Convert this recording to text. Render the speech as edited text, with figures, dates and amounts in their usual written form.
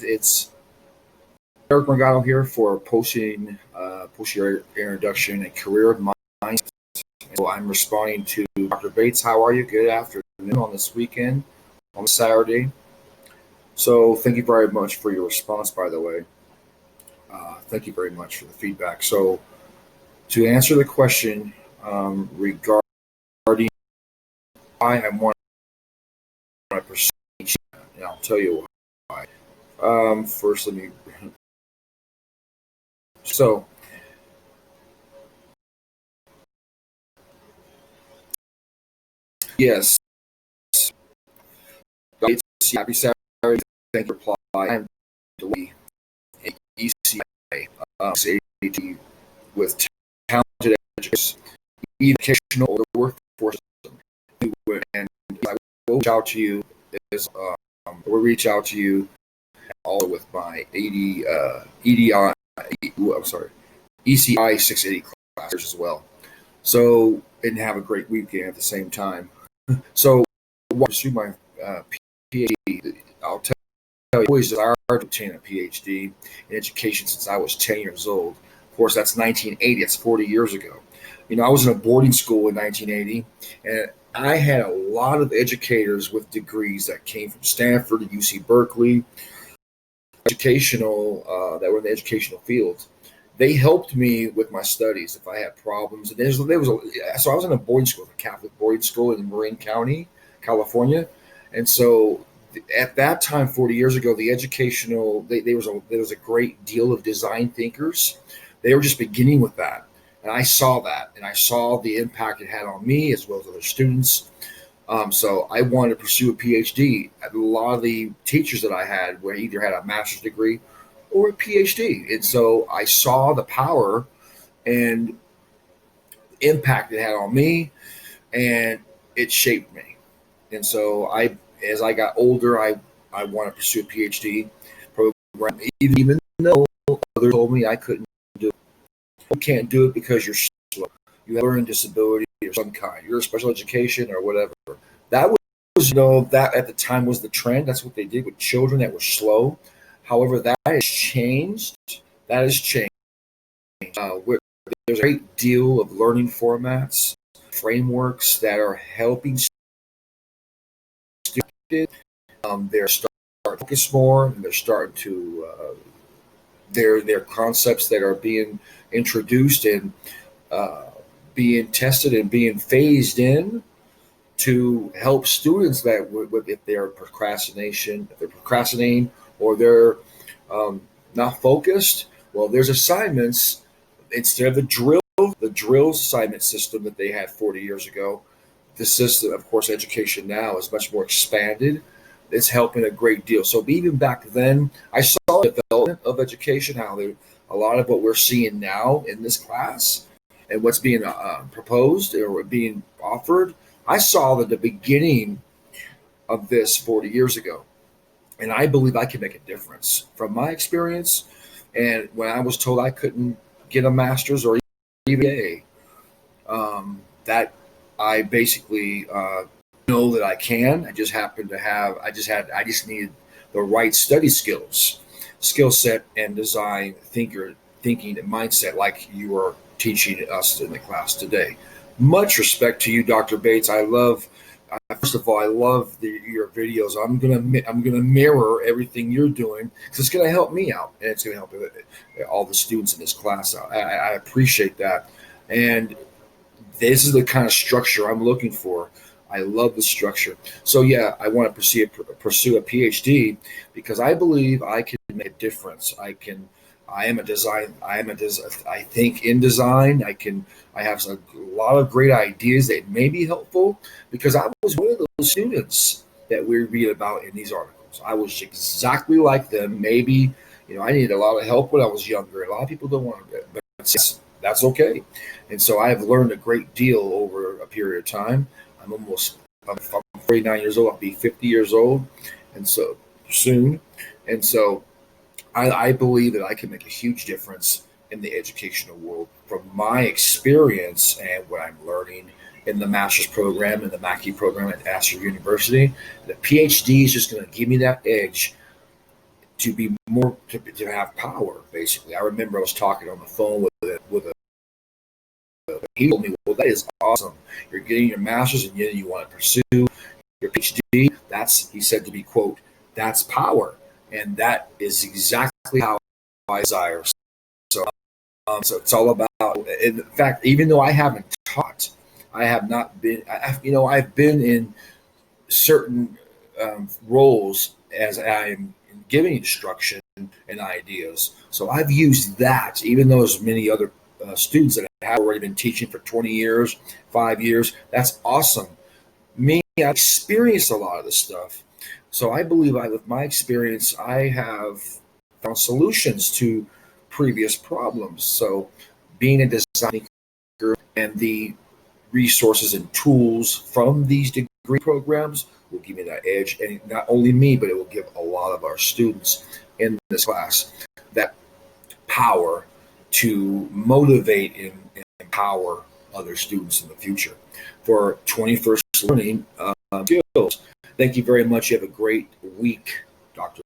It's Eric Morgado here for posting your introduction and career of mine. So I'm responding to Dr. Bates. How are you? Good afternoon on this weekend, on Saturday. So thank you very much for your response, by the way. Thank you very much for the feedback. So to answer the question regarding why I want to pursue, and I'll tell you why. First, let me. So yes, happy Saturday. Thank you for reply. I'm ECI, AD with talented educators, educational or the workforce system. And I will reach out to you we'll reach out to you all with my I'm sorry, ECI 680 classes as well. So, and have a great weekend at the same time. So, I pursue my PhD. I'll tell you, always desired to obtain a PhD in education since I was 10 years old. Of course, that's 1980. That's 40 years ago. I was in a boarding school in 1980, and I had a lot of educators with degrees that came from Stanford and UC Berkeley, that were in the educational field. They helped me with my studies if I had problems. And so I was in a boarding school, a Catholic boarding school in Marin County, California, and so at that time, 40 years ago, the educational there was a great deal of design thinkers. They were just beginning with that, and I saw that, and I saw the impact it had on me as well as other students. So I wanted to pursue a PhD. A lot of the teachers that I had were either had a master's degree or a PhD, and so I saw the power and impact it had on me, and it shaped me. And so as I got older, I wanted to pursue a PhD program, even though others told me I couldn't do it. You can't do it because you're slow. You have a learning disability of some kind. You're a special education or whatever. That was, that at the time was the trend. That's what they did with children that were slow. However, that has changed. That has changed. There's a great deal of learning formats, frameworks that are helping students. They're starting to focus more, and they're starting to their concepts that are being introduced and being tested and being phased in to help students that if they're procrastinating or they're not focused. Well, there's assignments instead of the drills assignment system that they had 40 years ago. The system, of course, education now is much more expanded. It's helping a great deal. So even back then, I saw the development of education, a lot of what we're seeing now in this class and what's being proposed or being offered. I saw the beginning of this 40 years ago, and I believe I can make a difference from my experience. And when I was told I couldn't get a master's or even that I basically know that I can. I just happened to have. I just needed the right study skill set, and thinking, and mindset, like you are teaching us in the class today. Much respect to you, Dr. Bates. I love. First of all, I love your videos. I'm gonna mirror everything you're doing because it's gonna help me out, and it's gonna help all the students in this class out. I appreciate that, and this is the kind of structure I'm looking for. I love the structure. So yeah, I want to pursue a PhD because I believe I can make a difference. I am a design. I think in design. I have a lot of great ideas that may be helpful because I was one of those students that we read about in these articles. I was exactly like them. Maybe I needed a lot of help when I was younger. A lot of people don't want to, but that's okay. And so I have learned a great deal over a period of time. I'm 49 years old. I'll be 50 years old, and so soon. And so I believe that I can make a huge difference in the educational world from my experience and what I'm learning in the master's program and the Mackey program at Astor University. The PhD is just going to give me that edge to be more to have power. Basically, I remember I was talking on the phone with a he told me, "Well, that is awesome. You're getting your master's, and then you want to pursue your PhD. That's," he said to me, "quote, that's power, and that is exactly how I desire." So, so it's all about. In fact, even though I haven't taught, I have not been. I've been in certain roles as I'm giving instruction and ideas. So I've used that, even though there's many other students that have already been teaching for 20 years, 5 years. That's awesome. Me, I've experienced a lot of this stuff. So I believe with my experience, I have found solutions to previous problems. So being a design thinker and the resources and tools from these degree programs will give me that edge. And not only me, but it will give a lot of our students in this class that power to motivate and empower other students in the future for 21st learning skills. Thank you very much. You have a great week, Dr.